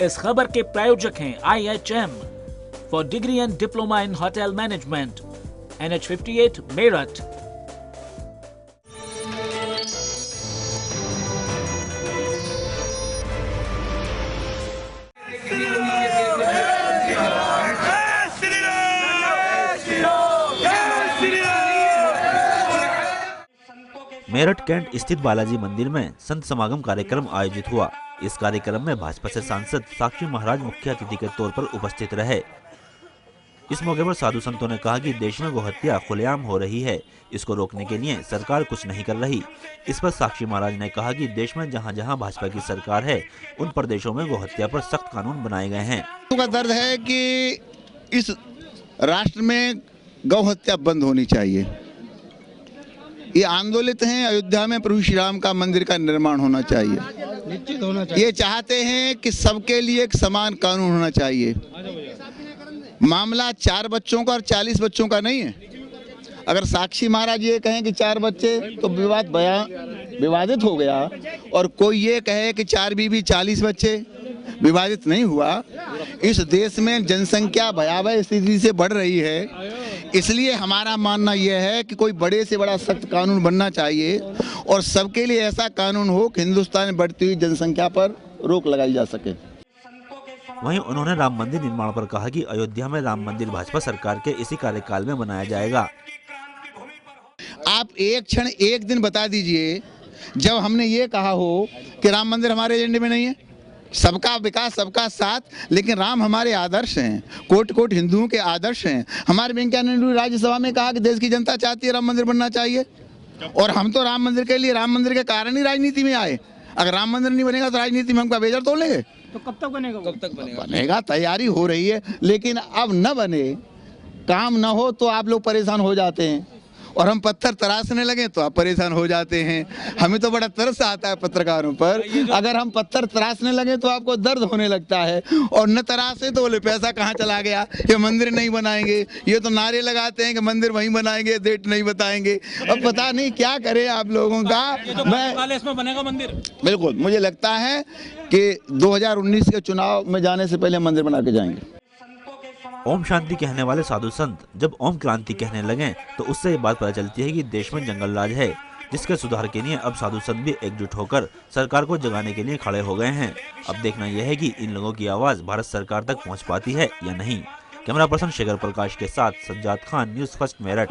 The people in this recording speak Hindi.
इस खबर के प्रायोजक हैं IHM for degree and diploma in hotel management, NH58 Meerut. Meerut cantt स्थित बालाजी मंदिर में संत समागम कार्यक्रम आयोजित हुआ। इस कार्यक्रम में भाजपा से सांसद साक्षी महाराज मुख्य अतिथि के तौर पर उपस्थित रहे। इस मौके पर साधु संतों ने कहा कि देश में गोहत्या खुलेआम हो रही है, इसको रोकने के लिए सरकार कुछ नहीं कर रही। इस पर साक्षी महाराज ने कहा कि देश में जहां जहां भाजपा की सरकार है, उन प्रदेशों में गोहत्या पर सख्त कानून बनाए गए हैं। का दर्द है कि इस राष्ट्र में गौहत्या बंद होनी चाहिए। ये आंदोलित हैं अयोध्या में प्रभु श्री राम का मंदिर का निर्माण होना चाहिए, निश्चित होना चाहिए। ये चाहते हैं कि सबके लिए एक समान कानून होना चाहिए। मामला 4 बच्चों का और 40 बच्चों का नहीं है। अगर साक्षी महाराज ये कहें कि 4 बच्चे तो विवादित हो गया, और कोई ये कहे कि 4 बीवी 40 बच्चे, विवादित नहीं हुआ। इस देश में जनसंख्या भयावह स्थिति से बढ़ रही है, इसलिए हमारा मानना यह है कि कोई बड़े से बड़ा सख्त कानून बनना चाहिए और सबके लिए ऐसा कानून हो कि हिंदुस्तान में बढ़ती हुई जनसंख्या पर रोक लगाई जा सके। वहीं उन्होंने राम मंदिर निर्माण पर कहा कि अयोध्या में राम मंदिर भाजपा सरकार के इसी कार्यकाल में बनाया जाएगा। आप एक क्षण एक दिन बता दीजिए जब हमने ये कहा हो कि राम मंदिर हमारे एजेंडे में नहीं है। सबका विकास, सबका साथ, लेकिन राम हमारे आदर्श हैं, कोट कोट हिंदुओं के आदर्श हैं। हमारे वेंकैया नायडू राज्यसभा में कहा कि देश की जनता चाहती है राम मंदिर बनना चाहिए, और हम तो राम मंदिर के लिए, राम मंदिर के कारण ही राजनीति में आए। अगर राम मंदिर नहीं बनेगा तो राजनीति में हम का बेजर तोड़ लेंगे। तो कब तक बनेगा? कब तक बनेगा? तैयारी हो रही है, लेकिन अब न बने, काम न हो तो आप लोग परेशान हो जाते हैं, और हम पत्थर तराशने लगे तो आप परेशान हो जाते हैं। हमें तो बड़ा तरस आता है पत्रकारों पर। अगर हम पत्थर तराशने लगे तो आपको दर्द होने लगता है, और न तराशे तो बोले पैसा कहाँ चला गया, ये मंदिर नहीं बनाएंगे। ये तो नारे लगाते हैं कि मंदिर वहीं बनाएंगे, डेट नहीं बताएंगे। अब पता नहीं क्या करें आप लोगों का। मैं इसमें बनेगा मंदिर, बिल्कुल मुझे लगता है कि 2019 के चुनाव में जाने से पहले मंदिर बना के जाएंगे। ओम शांति कहने वाले साधु संत जब ओम क्रांति कहने लगे तो उससे ये बात पता चलती है कि देश में जंगल राज है, जिसके सुधार के लिए अब साधु संत भी एकजुट होकर सरकार को जगाने के लिए खड़े हो गए हैं। अब देखना यह है कि इन लोगों की आवाज भारत सरकार तक पहुंच पाती है या नहीं। कैमरा पर्सन शेखर प्रकाश के साथ सज्जाद खान, न्यूज़ फर्स्ट मेरठ।